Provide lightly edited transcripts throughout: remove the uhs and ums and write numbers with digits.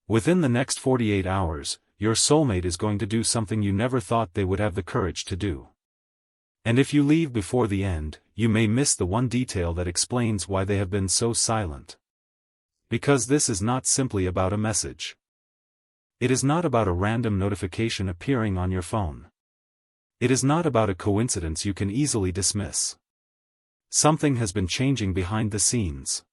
Within the next 48 hours, your soulmate is going to do something you never thought they would have the courage to do. And if you leave before the end, you may miss the one detail that explains why they have been so silent. Because this is not simply about a message. It is not about a random notification appearing on your phone. It is not about a coincidence you can easily dismiss. Something has been changing behind the scenes.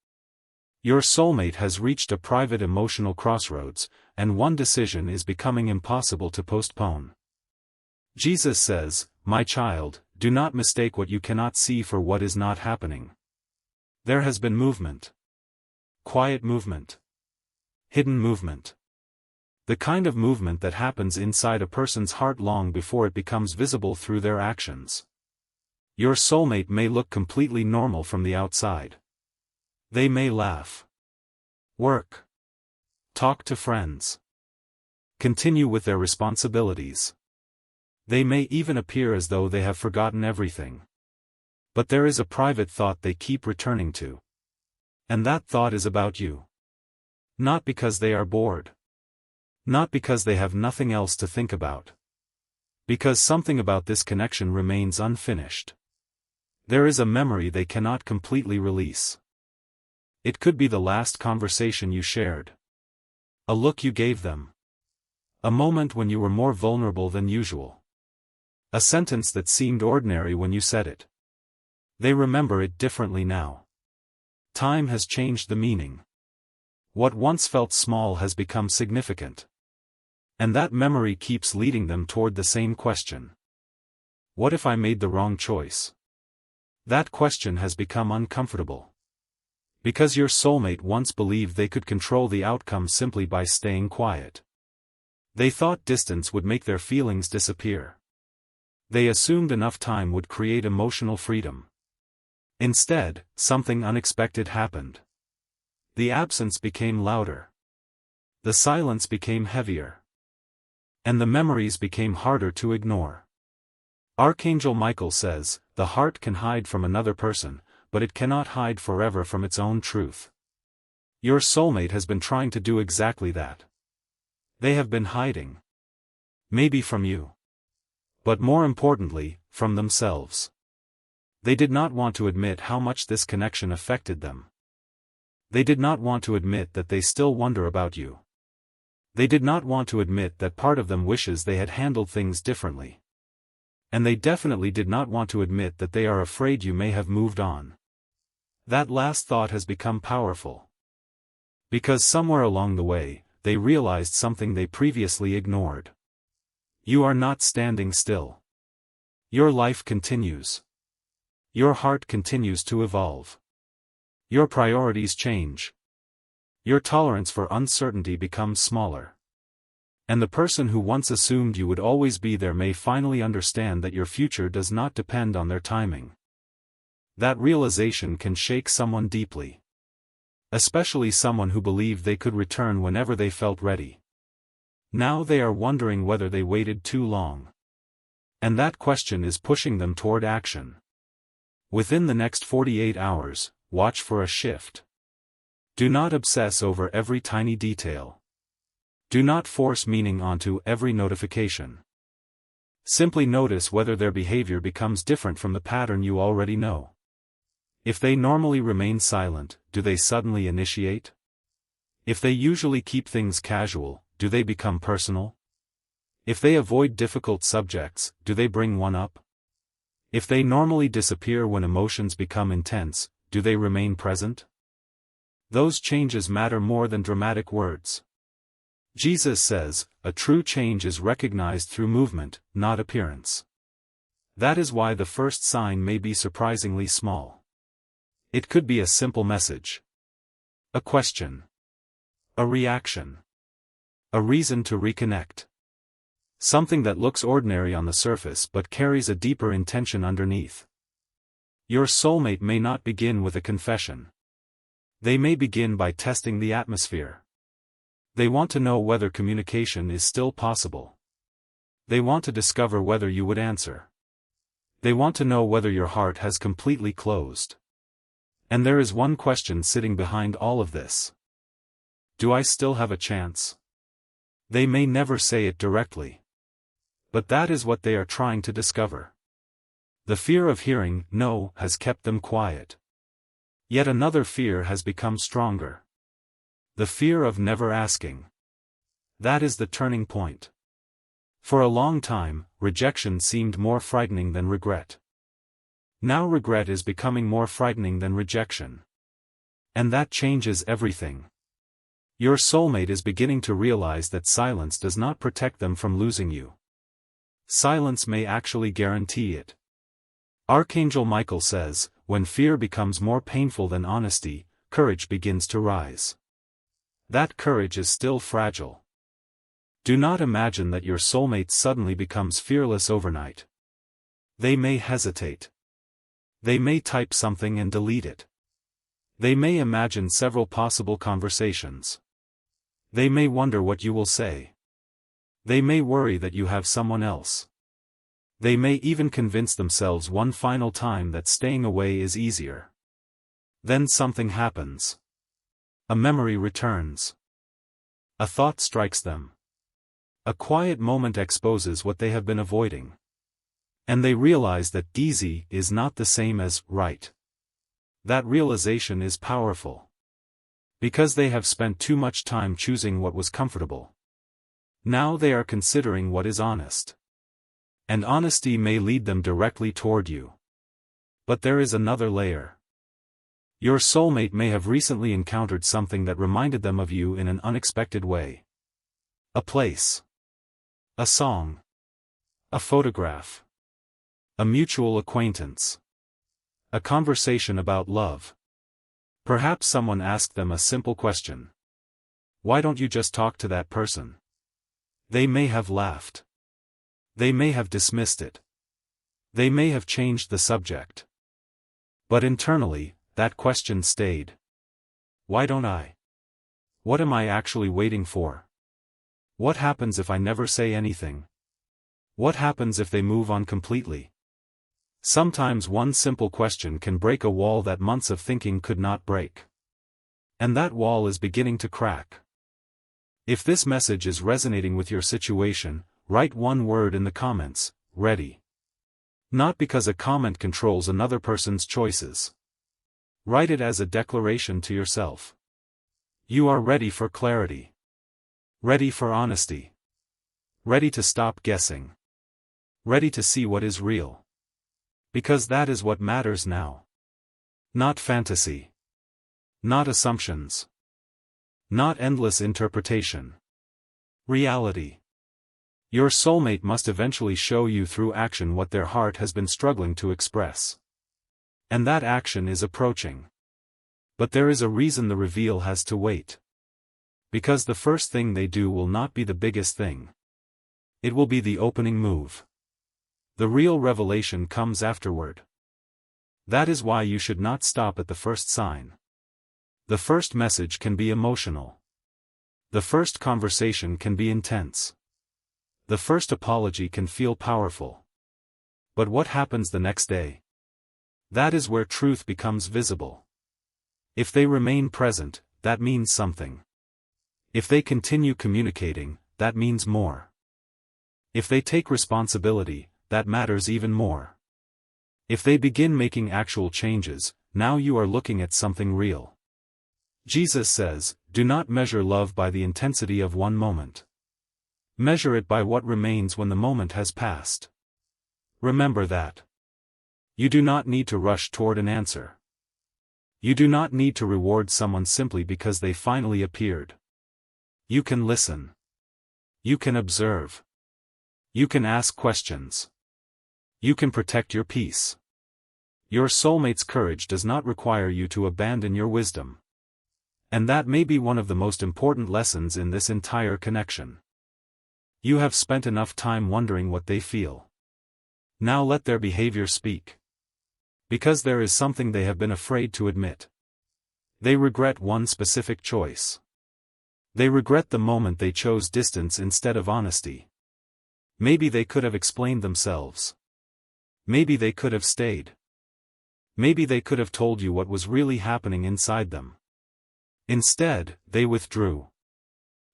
Your soulmate has reached a private emotional crossroads, and one decision is becoming impossible to postpone. Jesus says, "My child, do not mistake what you cannot see for what is not happening." There has been movement. Quiet movement. Hidden movement. The kind of movement that happens inside a person's heart long before it becomes visible through their actions. Your soulmate may look completely normal from the outside. They may laugh, work, talk to friends, continue with their responsibilities. They may even appear as though they have forgotten everything. But there is a private thought they keep returning to. And that thought is about you. Not because they are bored. Not because they have nothing else to think about. Because something about this connection remains unfinished. There is a memory they cannot completely release. It could be the last conversation you shared. A look you gave them. A moment when you were more vulnerable than usual. A sentence that seemed ordinary when you said it. They remember it differently now. Time has changed the meaning. What once felt small has become significant. And that memory keeps leading them toward the same question. What if I made the wrong choice? That question has become uncomfortable. Because your soulmate once believed they could control the outcome simply by staying quiet. They thought distance would make their feelings disappear. They assumed enough time would create emotional freedom. Instead, something unexpected happened. The absence became louder. The silence became heavier. And the memories became harder to ignore. Archangel Michael says, "The heart can hide from another person, but it cannot hide forever from its own truth." Your soulmate has been trying to do exactly that. They have been hiding. Maybe from you. But more importantly, from themselves. They did not want to admit how much this connection affected them. They did not want to admit that they still wonder about you. They did not want to admit that part of them wishes they had handled things differently. And they definitely did not want to admit that they are afraid you may have moved on. That last thought has become powerful. Because somewhere along the way, they realized something they previously ignored. You are not standing still. Your life continues. Your heart continues to evolve. Your priorities change. Your tolerance for uncertainty becomes smaller. And the person who once assumed you would always be there may finally understand that your future does not depend on their timing. That realization can shake someone deeply. Especially someone who believed they could return whenever they felt ready. Now they are wondering whether they waited too long. And that question is pushing them toward action. Within the next 48 hours, watch for a shift. Do not obsess over every tiny detail. Do not force meaning onto every notification. Simply notice whether their behavior becomes different from the pattern you already know. If they normally remain silent, do they suddenly initiate? If they usually keep things casual, do they become personal? If they avoid difficult subjects, do they bring one up? If they normally disappear when emotions become intense, do they remain present? Those changes matter more than dramatic words. Jesus says, a true change is recognized through movement, not appearance. That is why the first sign may be surprisingly small. It could be a simple message. A question. A reaction. A reason to reconnect. Something that looks ordinary on the surface but carries a deeper intention underneath. Your soulmate may not begin with a confession. They may begin by testing the atmosphere. They want to know whether communication is still possible. They want to discover whether you would answer. They want to know whether your heart has completely closed. And there is one question sitting behind all of this. Do I still have a chance? They may never say it directly. But that is what they are trying to discover. The fear of hearing no has kept them quiet. Yet another fear has become stronger. The fear of never asking. That is the turning point. For a long time, rejection seemed more frightening than regret. Now regret is becoming more frightening than rejection. And that changes everything. Your soulmate is beginning to realize that silence does not protect them from losing you. Silence may actually guarantee it. Archangel Michael says, when fear becomes more painful than honesty, courage begins to rise. That courage is still fragile. Do not imagine that your soulmate suddenly becomes fearless overnight. They may hesitate. They may type something and delete it. They may imagine several possible conversations. They may wonder what you will say. They may worry that you have someone else. They may even convince themselves one final time that staying away is easier. Then something happens. A memory returns. A thought strikes them. A quiet moment exposes what they have been avoiding. And they realize that easy is not the same as right. That realization is powerful. Because they have spent too much time choosing what was comfortable. Now they are considering what is honest. And honesty may lead them directly toward you. But there is another layer. Your soulmate may have recently encountered something that reminded them of you in an unexpected way. A place. A song. A photograph. A mutual acquaintance. A conversation about love. Perhaps someone asked them a simple question. Why don't you just talk to that person? They may have laughed. They may have dismissed it. They may have changed the subject. But internally, that question stayed. Why don't I? What am I actually waiting for? What happens if I never say anything? What happens if they move on completely? Sometimes one simple question can break a wall that months of thinking could not break. And that wall is beginning to crack. If this message is resonating with your situation, write one word in the comments, ready. Not because a comment controls another person's choices. Write it as a declaration to yourself. You are ready for clarity. Ready for honesty. Ready to stop guessing. Ready to see what is real. Because that is what matters now. Not fantasy. Not assumptions. Not endless interpretation. Reality. Your soulmate must eventually show you through action what their heart has been struggling to express. And that action is approaching. But there is a reason the reveal has to wait. Because the first thing they do will not be the biggest thing. It will be the opening move. The real revelation comes afterward. That is why you should not stop at the first sign. The first message can be emotional. The first conversation can be intense. The first apology can feel powerful. But what happens the next day? That is where truth becomes visible. If they remain present, that means something. If they continue communicating, that means more. If they take responsibility, that matters even more. If they begin making actual changes, now you are looking at something real. Jesus says, do not measure love by the intensity of one moment. Measure it by what remains when the moment has passed. Remember that. You do not need to rush toward an answer. You do not need to reward someone simply because they finally appeared. You can listen. You can observe. You can ask questions. You can protect your peace. Your soulmate's courage does not require you to abandon your wisdom. And that may be one of the most important lessons in this entire connection. You have spent enough time wondering what they feel. Now let their behavior speak. Because there is something they have been afraid to admit. They regret one specific choice. They regret the moment they chose distance instead of honesty. Maybe they could have explained themselves. Maybe they could have stayed. Maybe they could have told you what was really happening inside them. Instead, they withdrew.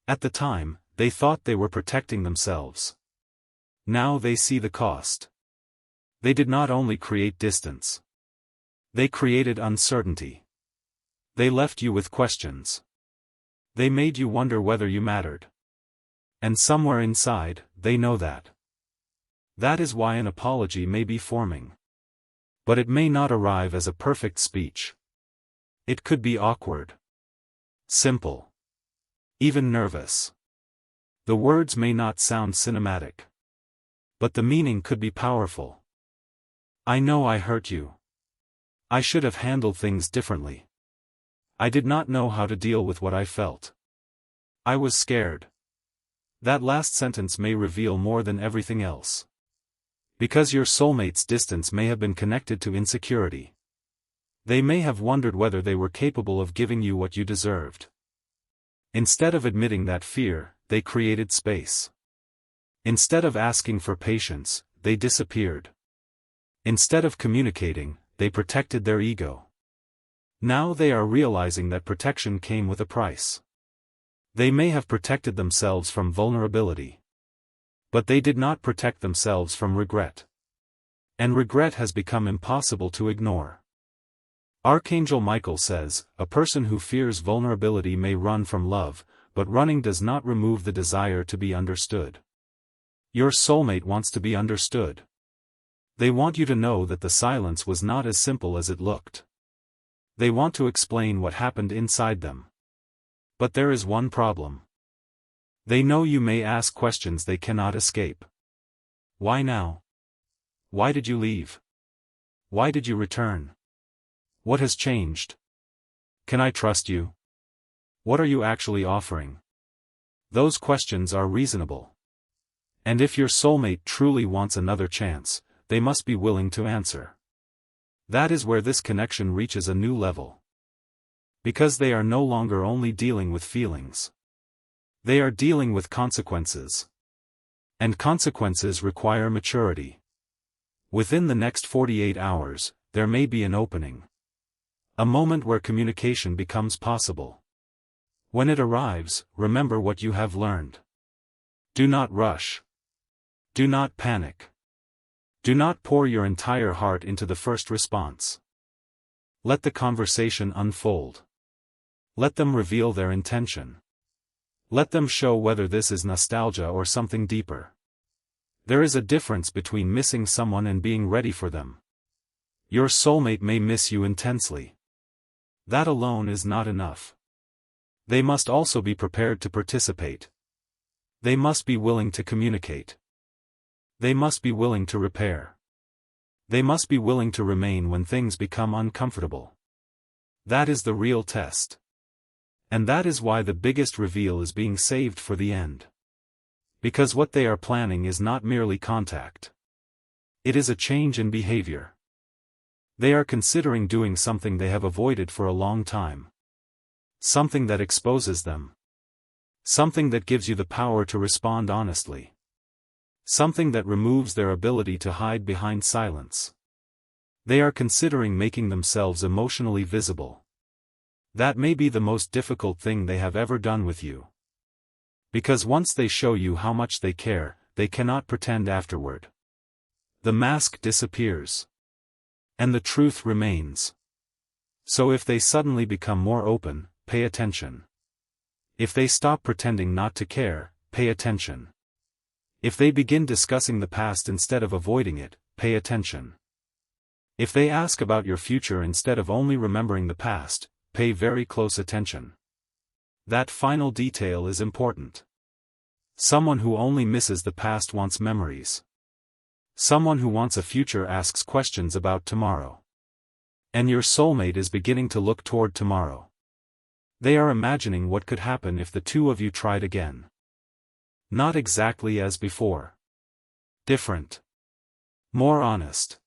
At the time, They thought they were protecting themselves. Now they see the cost. They did not only create distance. They created uncertainty. They left you with questions. They made you wonder whether you mattered. And somewhere inside, they know that. That is why an apology may be forming. But it may not arrive as a perfect speech. It could be awkward. Simple. Even nervous. The words may not sound cinematic. But the meaning could be powerful. I know I hurt you. I should have handled things differently. I did not know how to deal with what I felt. I was scared. That last sentence may reveal more than everything else. Because your soulmate's distance may have been connected to insecurity. They may have wondered whether they were capable of giving you what you deserved. Instead of admitting that fear, they created space. Instead of asking for patience, they disappeared. Instead of communicating, they protected their ego. Now they are realizing that protection came with a price. They may have protected themselves from vulnerability. But they did not protect themselves from regret. And regret has become impossible to ignore. Archangel Michael says, a person who fears vulnerability may run from love, but running does not remove the desire to be understood. Your soulmate wants to be understood. They want you to know that the silence was not as simple as it looked. They want to explain what happened inside them. But there is one problem. They know you may ask questions they cannot escape. Why now? Why did you leave? Why did you return? What has changed? Can I trust you? What are you actually offering? Those questions are reasonable. And if your soulmate truly wants another chance, they must be willing to answer. That is where this connection reaches a new level. Because they are no longer only dealing with feelings. They are dealing with consequences. And consequences require maturity. Within the next 48 hours, there may be an opening. A moment where communication becomes possible. When it arrives, remember what you have learned. Do not rush. Do not panic. Do not pour your entire heart into the first response. Let the conversation unfold. Let them reveal their intention. Let them show whether this is nostalgia or something deeper. There is a difference between missing someone and being ready for them. Your soulmate may miss you intensely. That alone is not enough. They must also be prepared to participate. They must be willing to communicate. They must be willing to repair. They must be willing to remain when things become uncomfortable. That is the real test. And that is why the biggest reveal is being saved for the end. Because what they are planning is not merely contact. It is a change in behavior. They are considering doing something they have avoided for a long time. Something that exposes them. Something that gives you the power to respond honestly. Something that removes their ability to hide behind silence. They are considering making themselves emotionally visible. That may be the most difficult thing they have ever done with you. Because once they show you how much they care, they cannot pretend afterward. The mask disappears. And the truth remains. So if they suddenly become more open, pay attention. If they stop pretending not to care, pay attention. If they begin discussing the past instead of avoiding it, pay attention. If they ask about your future instead of only remembering the past, pay very close attention. That final detail is important. Someone who only misses the past wants memories. Someone who wants a future asks questions about tomorrow. And your soulmate is beginning to look toward tomorrow. They are imagining what could happen if the two of you tried again. Not exactly as before. Different. More honest.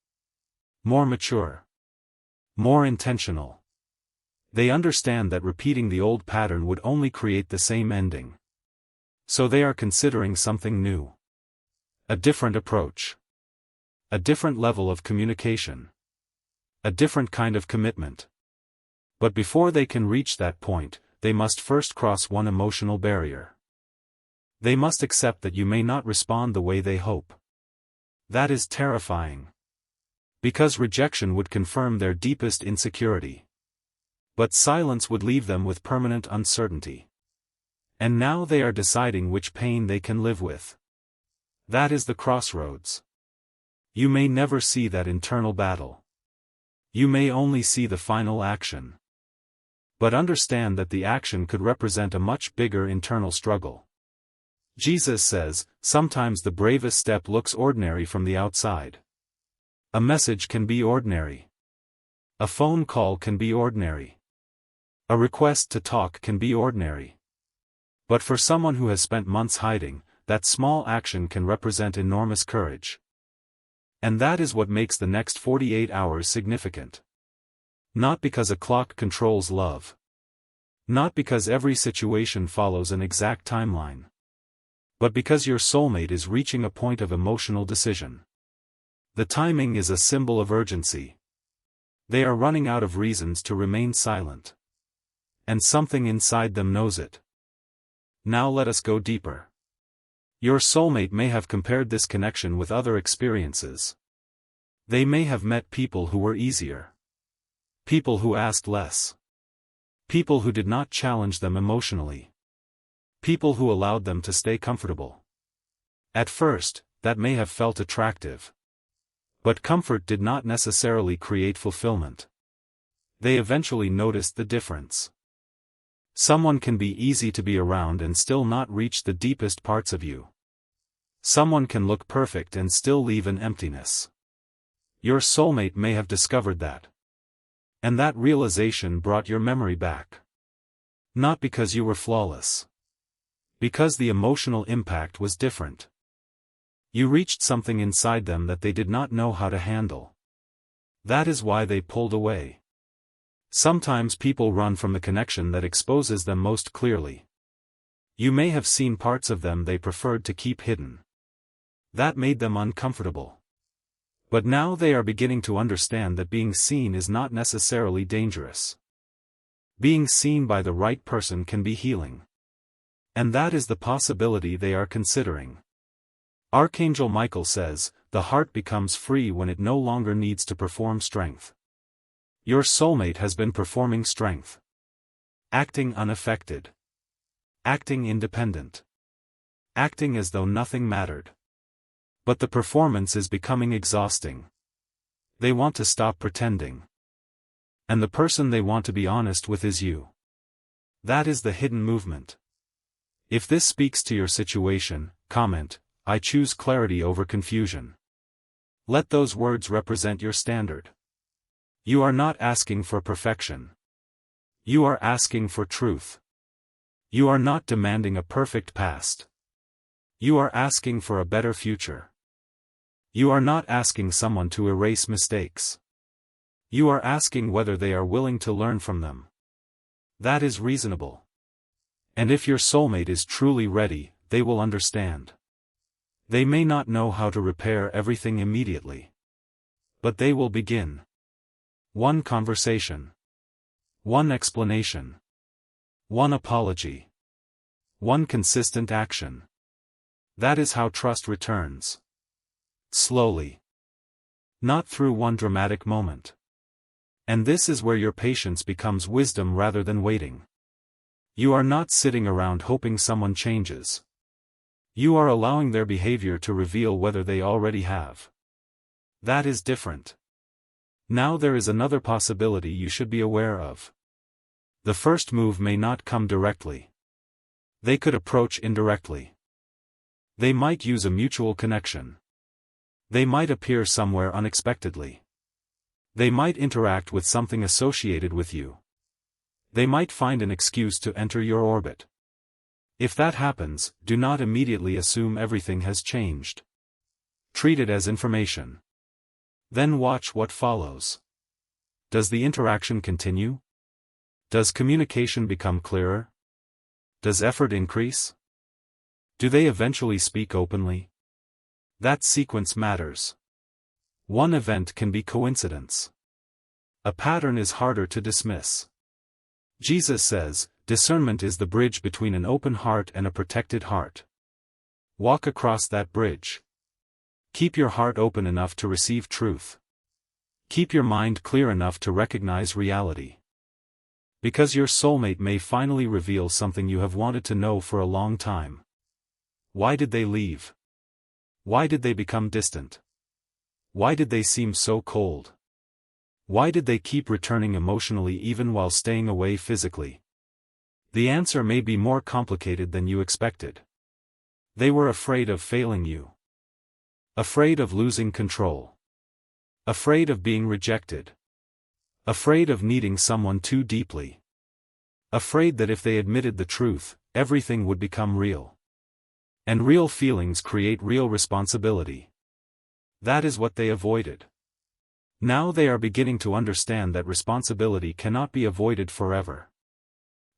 More mature. More intentional. They understand that repeating the old pattern would only create the same ending. So they are considering something new. A different approach. A different level of communication. A different kind of commitment. But before they can reach that point, they must first cross one emotional barrier. They must accept that you may not respond the way they hope. That is terrifying. Because rejection would confirm their deepest insecurity. But silence would leave them with permanent uncertainty. And now they are deciding which pain they can live with. That is the crossroads. You may never see that internal battle. You may only see the final action. But understand that the action could represent a much bigger internal struggle. Jesus says, sometimes the bravest step looks ordinary from the outside. A message can be ordinary. A phone call can be ordinary. A request to talk can be ordinary. But for someone who has spent months hiding, that small action can represent enormous courage. And that is what makes the next 48 hours significant. Not because a clock controls love. Not because every situation follows an exact timeline. But because your soulmate is reaching a point of emotional decision. The timing is a symbol of urgency. They are running out of reasons to remain silent. And something inside them knows it. Now let us go deeper. Your soulmate may have compared this connection with other experiences. They may have met people who were easier. People who asked less. People who did not challenge them emotionally. People who allowed them to stay comfortable. At first, that may have felt attractive. But comfort did not necessarily create fulfillment. They eventually noticed the difference. Someone can be easy to be around and still not reach the deepest parts of you. Someone can look perfect and still leave an emptiness. Your soulmate may have discovered that. And that realization brought your memory back. Not because you were flawless. Because the emotional impact was different. You reached something inside them that they did not know how to handle. That is why they pulled away. Sometimes people run from the connection that exposes them most clearly. You may have seen parts of them they preferred to keep hidden. That made them uncomfortable. But now they are beginning to understand that being seen is not necessarily dangerous. Being seen by the right person can be healing. And that is the possibility they are considering. Archangel Michael says, the heart becomes free when it no longer needs to perform strength. Your soulmate has been performing strength. Acting unaffected. Acting independent. Acting as though nothing mattered. But the performance is becoming exhausting. They want to stop pretending. And the person they want to be honest with is you. That is the hidden movement. If this speaks to your situation, comment, I choose clarity over confusion. Let those words represent your standard. You are not asking for perfection. You are asking for truth. You are not demanding a perfect past. You are asking for a better future. You are not asking someone to erase mistakes. You are asking whether they are willing to learn from them. That is reasonable. And if your soulmate is truly ready, they will understand. They may not know how to repair everything immediately. But they will begin. One conversation. One explanation. One apology. One consistent action. That is how trust returns. Slowly. Not through one dramatic moment. And this is where your patience becomes wisdom rather than waiting. You are not sitting around hoping someone changes. You are allowing their behavior to reveal whether they already have. That is different. Now there is another possibility you should be aware of. The first move may not come directly. They could approach indirectly. They might use a mutual connection. They might appear somewhere unexpectedly. They might interact with something associated with you. They might find an excuse to enter your orbit. If that happens, do not immediately assume everything has changed. Treat it as information. Then watch what follows. Does the interaction continue? Does communication become clearer? Does effort increase? Do they eventually speak openly? That sequence matters. One event can be coincidence. A pattern is harder to dismiss. Jesus says, discernment is the bridge between an open heart and a protected heart. Walk across that bridge. Keep your heart open enough to receive truth. Keep your mind clear enough to recognize reality. Because your soulmate may finally reveal something you have wanted to know for a long time. Why did they leave? Why did they become distant? Why did they seem so cold? Why did they keep returning emotionally even while staying away physically? The answer may be more complicated than you expected. They were afraid of failing you. Afraid of losing control. Afraid of being rejected. Afraid of needing someone too deeply. Afraid that if they admitted the truth, everything would become real. And real feelings create real responsibility. That is what they avoided. Now they are beginning to understand that responsibility cannot be avoided forever.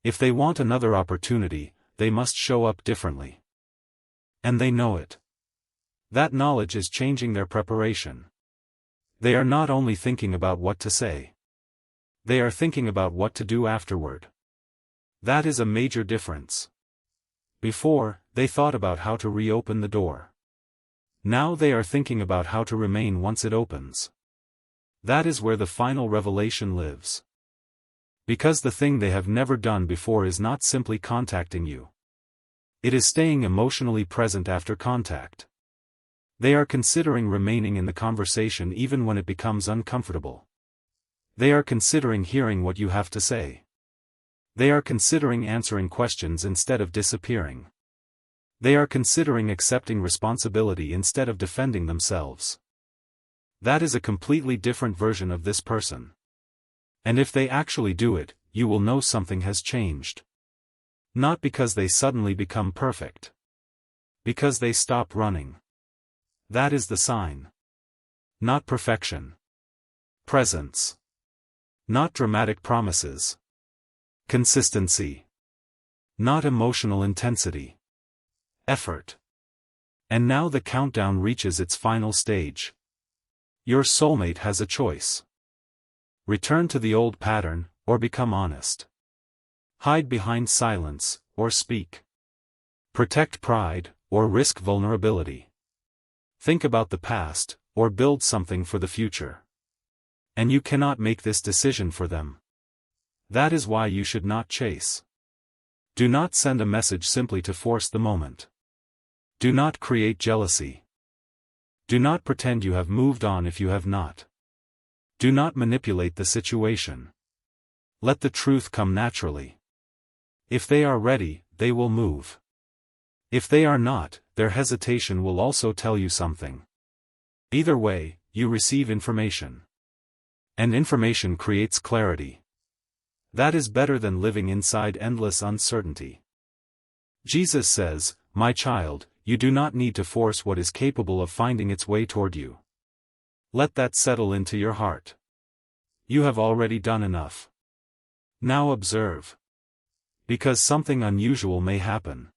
If they want another opportunity, they must show up differently. And they know it. That knowledge is changing their preparation. They are not only thinking about what to say. They are thinking about what to do afterward. That is a major difference. Before, they thought about how to reopen the door. Now they are thinking about how to remain once it opens. That is where the final revelation lives. Because the thing they have never done before is not simply contacting you. It is staying emotionally present after contact. They are considering remaining in the conversation even when it becomes uncomfortable. They are considering hearing what you have to say. They are considering answering questions instead of disappearing. They are considering accepting responsibility instead of defending themselves. That is a completely different version of this person. And if they actually do it, you will know something has changed. Not because they suddenly become perfect. Because they stop running. That is the sign. Not perfection. Presence. Not dramatic promises. Consistency. Not emotional intensity. Effort. And now the countdown reaches its final stage. Your soulmate has a choice. Return to the old pattern, or become honest. Hide behind silence, or speak. Protect pride, or risk vulnerability. Think about the past, or build something for the future. And you cannot make this decision for them. That is why you should not chase. Do not send a message simply to force the moment. Do not create jealousy. Do not pretend you have moved on if you have not. Do not manipulate the situation. Let the truth come naturally. If they are ready, they will move. If they are not, their hesitation will also tell you something. Either way, you receive information. And information creates clarity. That is better than living inside endless uncertainty. Jesus says, "My child, you do not need to force what is capable of finding its way toward you. Let that settle into your heart. You have already done enough. Now observe. Because something unusual may happen.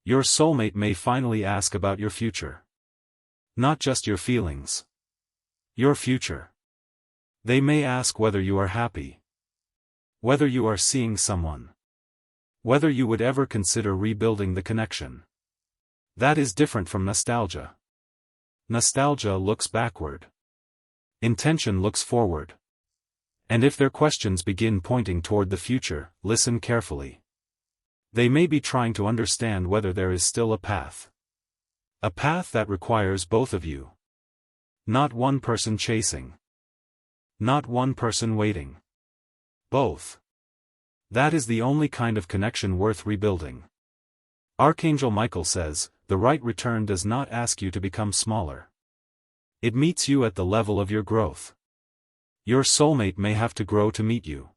Your soulmate may finally ask about your future. Not just your feelings. Your future. They may ask whether you are happy. Whether you are seeing someone. Whether you would ever consider rebuilding the connection. That is different from nostalgia. Nostalgia looks backward. Intention looks forward. And if their questions begin pointing toward the future, listen carefully. They may be trying to understand whether there is still a path. A path that requires both of you. Not one person chasing. Not one person waiting. Both. That is the only kind of connection worth rebuilding. Archangel Michael says, the right return does not ask you to become smaller. It meets you at the level of your growth. Your soulmate may have to grow to meet you.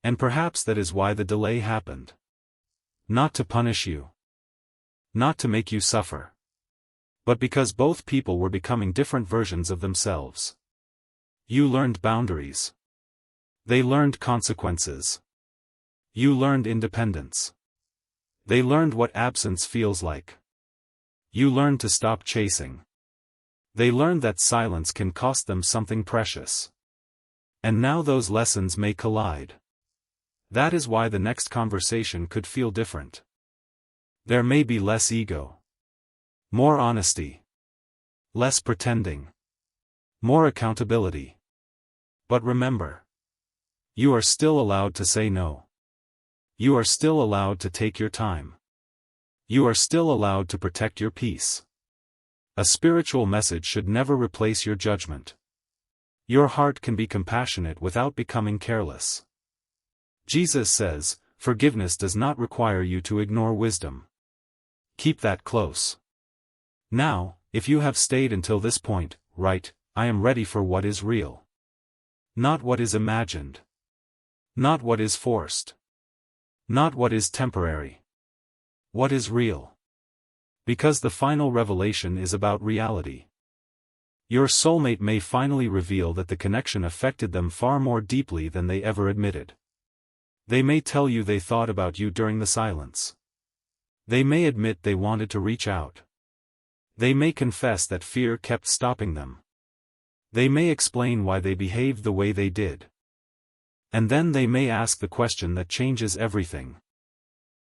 And perhaps that is why the delay happened. Not to punish you. Not to make you suffer. But because both people were becoming different versions of themselves. You learned boundaries. They learned consequences. You learned independence. They learned what absence feels like. You learned to stop chasing. They learned that silence can cost them something precious. And now those lessons may collide. That is why the next conversation could feel different. There may be less ego. More honesty. Less pretending. More accountability. But remember, you are still allowed to say no. You are still allowed to take your time. You are still allowed to protect your peace. A spiritual message should never replace your judgment. Your heart can be compassionate without becoming careless. Jesus says, forgiveness does not require you to ignore wisdom. Keep that close. Now, if you have stayed until this point, right, I am ready for what is real. Not what is imagined. Not what is forced. Not what is temporary. What is real? Because the final revelation is about reality. Your soulmate may finally reveal that the connection affected them far more deeply than they ever admitted. They may tell you they thought about you during the silence. They may admit they wanted to reach out. They may confess that fear kept stopping them. They may explain why they behaved the way they did. And then they may ask the question that changes everything.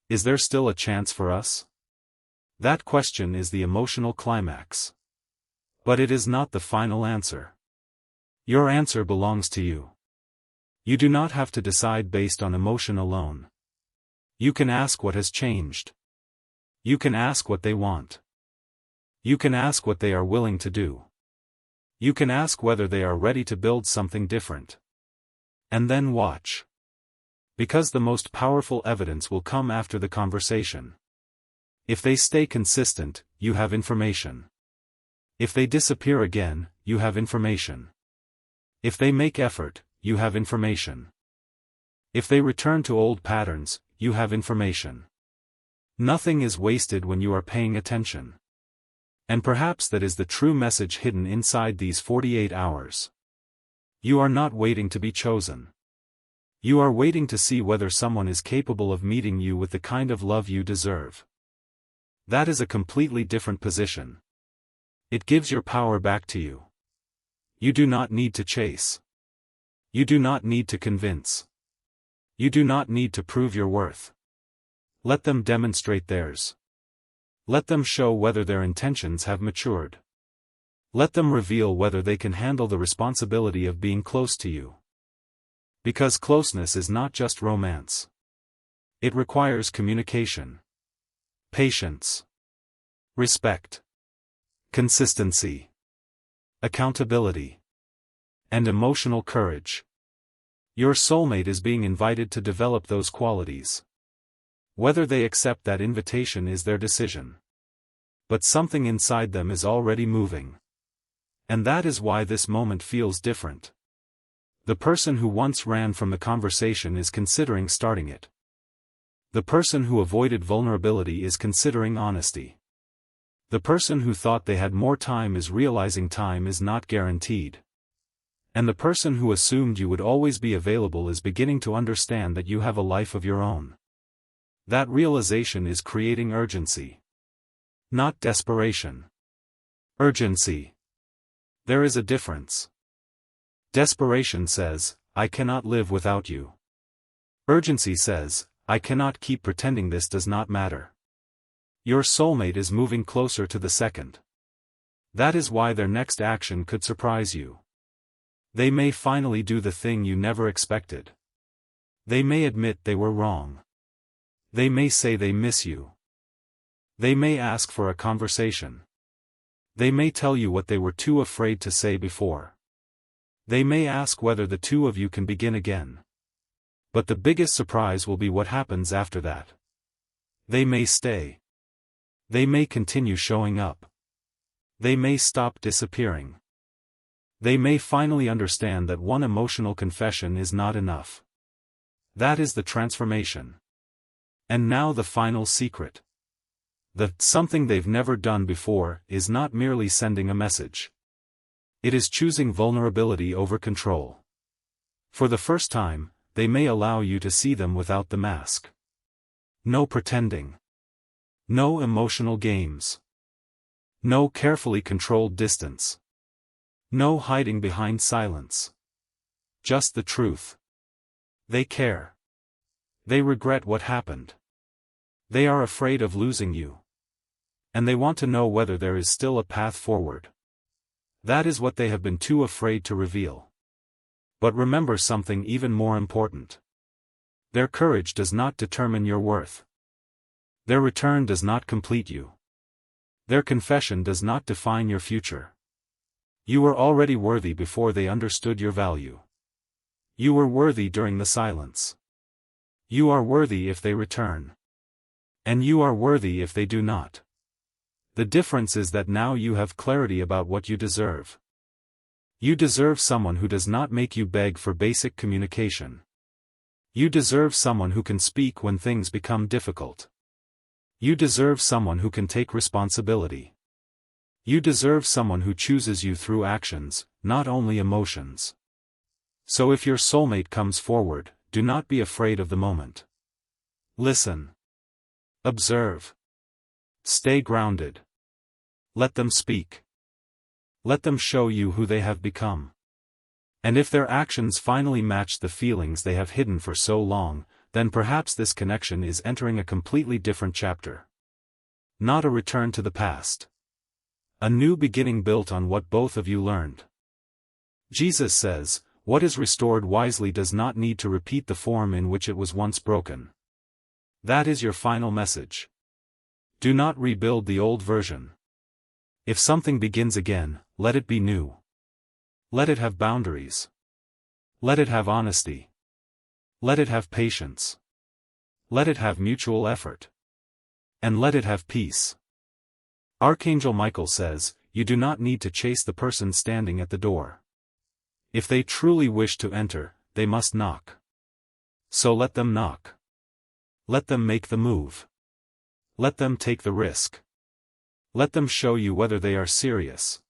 Is there still a chance for us? That question is the emotional climax. But it is not the final answer. Your answer belongs to you. You do not have to decide based on emotion alone. You can ask what has changed. You can ask what they want. You can ask what they are willing to do. You can ask whether they are ready to build something different. And then watch. Because the most powerful evidence will come after the conversation. If they stay consistent, you have information. If they disappear again, you have information. If they make effort, you have information. If they return to old patterns, you have information. Nothing is wasted when you are paying attention. And perhaps that is the true message hidden inside these 48 hours. You are not waiting to be chosen. You are waiting to see whether someone is capable of meeting you with the kind of love you deserve. That is a completely different position. It gives your power back to you. You do not need to chase. You do not need to convince. You do not need to prove your worth. Let them demonstrate theirs. Let them show whether their intentions have matured. Let them reveal whether they can handle the responsibility of being close to you. Because closeness is not just romance. It requires communication, patience, respect, consistency, accountability, and emotional courage. Your soulmate is being invited to develop those qualities. Whether they accept that invitation is their decision. But something inside them is already moving. And that is why this moment feels different. The person who once ran from the conversation is considering starting it. The person who avoided vulnerability is considering honesty. The person who thought they had more time is realizing time is not guaranteed. And the person who assumed you would always be available is beginning to understand that you have a life of your own. That realization is creating urgency. Not desperation. Urgency. There is a difference. Desperation says, I cannot live without you. Urgency says, I cannot keep pretending this does not matter. Your soulmate is moving closer to the second. That is why their next action could surprise you. They may finally do the thing you never expected. They may admit they were wrong. They may say they miss you. They may ask for a conversation. They may tell you what they were too afraid to say before. They may ask whether the two of you can begin again. But the biggest surprise will be what happens after that. They may stay. They may continue showing up. They may stop disappearing. They may finally understand that one emotional confession is not enough. That is the transformation. And now the final secret. The something they've never done before is not merely sending a message. It is choosing vulnerability over control. For the first time, they may allow you to see them without the mask. No pretending. No emotional games. No carefully controlled distance. No hiding behind silence. Just the truth. They care. They regret what happened. They are afraid of losing you. And they want to know whether there is still a path forward. That is what they have been too afraid to reveal. But remember something even more important. Their courage does not determine your worth. Their return does not complete you. Their confession does not define your future. You were already worthy before they understood your value. You were worthy during the silence. You are worthy if they return. And you are worthy if they do not. The difference is that now you have clarity about what you deserve. You deserve someone who does not make you beg for basic communication. You deserve someone who can speak when things become difficult. You deserve someone who can take responsibility. You deserve someone who chooses you through actions, not only emotions. So if your soulmate comes forward, do not be afraid of the moment. Listen. Observe. Stay grounded. Let them speak. Let them show you who they have become. And if their actions finally match the feelings they have hidden for so long, then perhaps this connection is entering a completely different chapter. Not a return to the past. A new beginning built on what both of you learned. Jesus says, what is restored wisely does not need to repeat the form in which it was once broken. That is your final message. Do not rebuild the old version. If something begins again, let it be new. Let it have boundaries. Let it have honesty. Let it have patience. Let it have mutual effort. And let it have peace. Archangel Michael says, you do not need to chase the person standing at the door. If they truly wish to enter, they must knock. So let them knock. Let them make the move. Let them take the risk. Let them show you whether they are serious.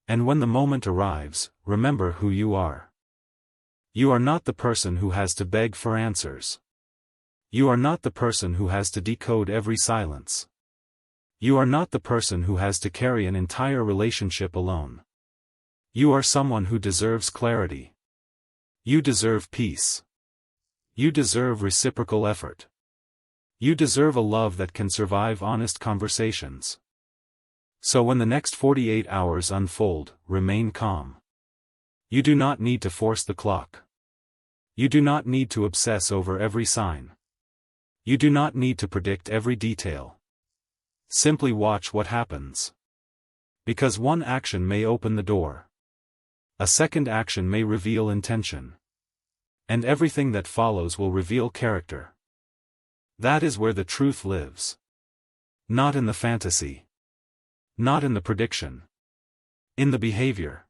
And when the moment arrives, remember who you are. You are not the person who has to beg for answers. You are not the person who has to decode every silence. You are not the person who has to carry an entire relationship alone. You are someone who deserves clarity. You deserve peace. You deserve reciprocal effort. You deserve a love that can survive honest conversations. So when the next 48 hours unfold, remain calm. You do not need to force the clock. You do not need to obsess over every sign. You do not need to predict every detail. Simply watch what happens. Because one action may open the door. A second action may reveal intention. And everything that follows will reveal character. That is where the truth lives. Not in the fantasy. Not in the prediction. In the behavior.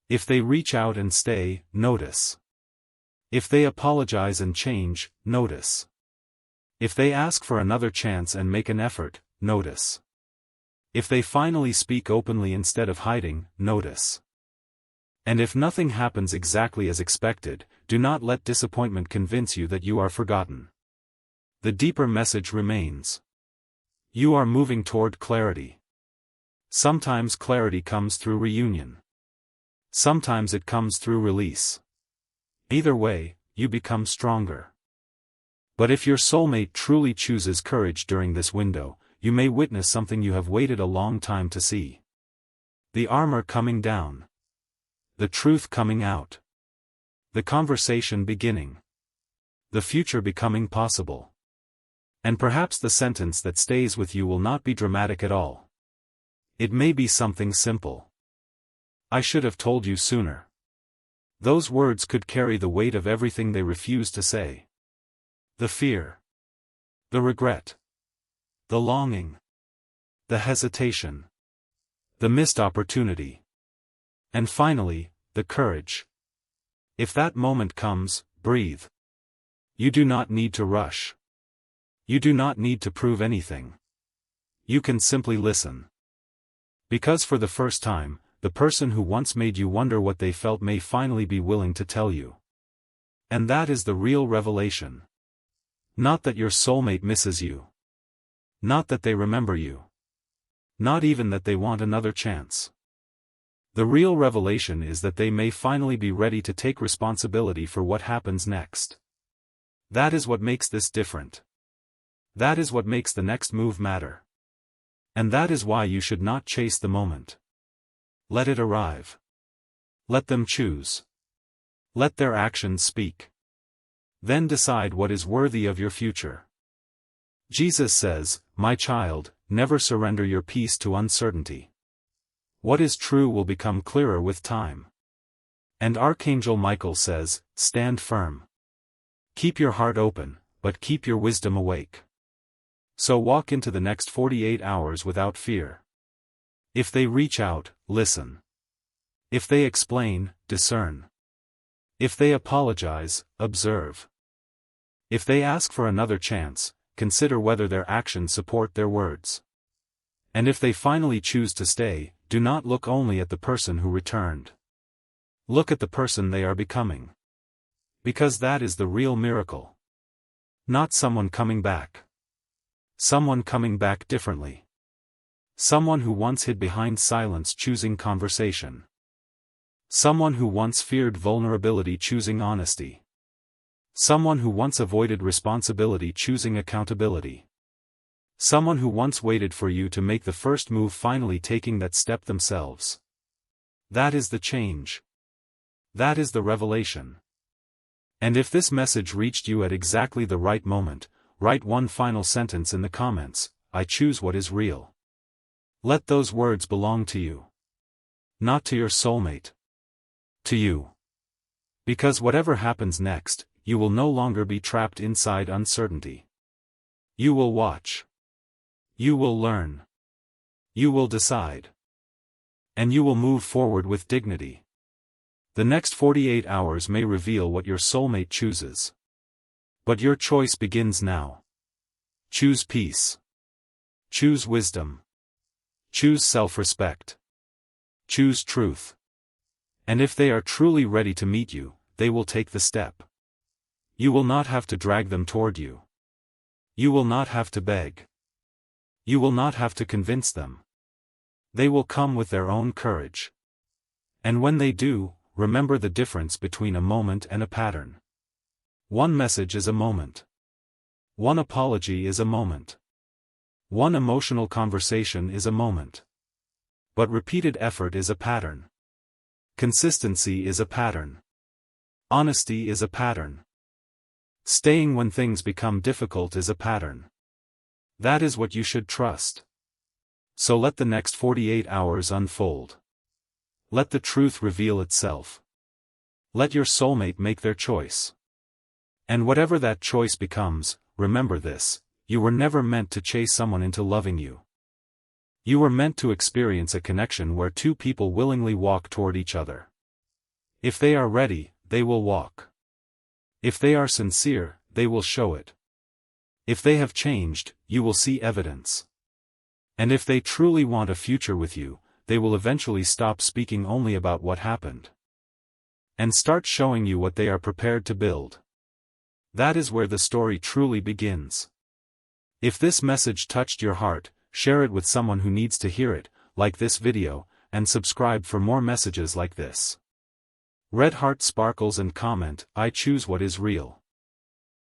If they reach out and stay, notice. If they apologize and change, notice. If they ask for another chance and make an effort, notice. If they finally speak openly instead of hiding, notice. And if nothing happens exactly as expected, do not let disappointment convince you that you are forgotten. The deeper message remains. You are moving toward clarity. Sometimes clarity comes through reunion. Sometimes it comes through release. Either way, you become stronger. But if your soulmate truly chooses courage during this window, you may witness something you have waited a long time to see. The armor coming down. The truth coming out. The conversation beginning. The future becoming possible. And perhaps the sentence that stays with you will not be dramatic at all. It may be something simple. I should have told you sooner. Those words could carry the weight of everything they refuse to say. The fear. The regret. The longing. The hesitation. The missed opportunity. And finally, the courage. If that moment comes, breathe. You do not need to rush. You do not need to prove anything. You can simply listen. Because for the first time, the person who once made you wonder what they felt may finally be willing to tell you. And that is the real revelation. Not that your soulmate misses you. Not that they remember you. Not even that they want another chance. The real revelation is that they may finally be ready to take responsibility for what happens next. That is what makes this different. That is what makes the next move matter. And that is why you should not chase the moment. Let it arrive. Let them choose. Let their actions speak. Then decide what is worthy of your future. Jesus says, "My child, never surrender your peace to uncertainty. What is true will become clearer with time." And Archangel Michael says, "Stand firm. Keep your heart open, but keep your wisdom awake." So walk into the next 48 hours without fear. If they reach out, listen. If they explain, discern. If they apologize, observe. If they ask for another chance, consider whether their actions support their words. And if they finally choose to stay, do not look only at the person who returned. Look at the person they are becoming. Because that is the real miracle. Not someone coming back. Someone coming back differently. Someone who once hid behind silence choosing conversation. Someone who once feared vulnerability choosing honesty. Someone who once avoided responsibility choosing accountability. Someone who once waited for you to make the first move finally taking that step themselves. That is the change. That is the revelation. And if this message reached you at exactly the right moment, write one final sentence in the comments: "I choose what is real." Let those words belong to you. Not to your soulmate. To you. Because whatever happens next, you will no longer be trapped inside uncertainty. You will watch. You will learn. You will decide. And you will move forward with dignity. The next 48 hours may reveal what your soulmate chooses. But your choice begins now. Choose peace. Choose wisdom. Choose self-respect. Choose truth. And if they are truly ready to meet you, they will take the step. You will not have to drag them toward you. You will not have to beg. You will not have to convince them. They will come with their own courage. And when they do, remember the difference between a moment and a pattern. One message is a moment. One apology is a moment. One emotional conversation is a moment. But repeated effort is a pattern. Consistency is a pattern. Honesty is a pattern. Staying when things become difficult is a pattern. That is what you should trust. So let the next 48 hours unfold. Let the truth reveal itself. Let your soulmate make their choice. And whatever that choice becomes, remember this: you were never meant to chase someone into loving you. You were meant to experience a connection where two people willingly walk toward each other. If they are ready, they will walk. If they are sincere, they will show it. If they have changed, you will see evidence. And if they truly want a future with you, they will eventually stop speaking only about what happened. And start showing you what they are prepared to build. That is where the story truly begins. If this message touched your heart, share it with someone who needs to hear it, like this video, and subscribe for more messages like this. Red heart sparkles and comment: "I choose what is real."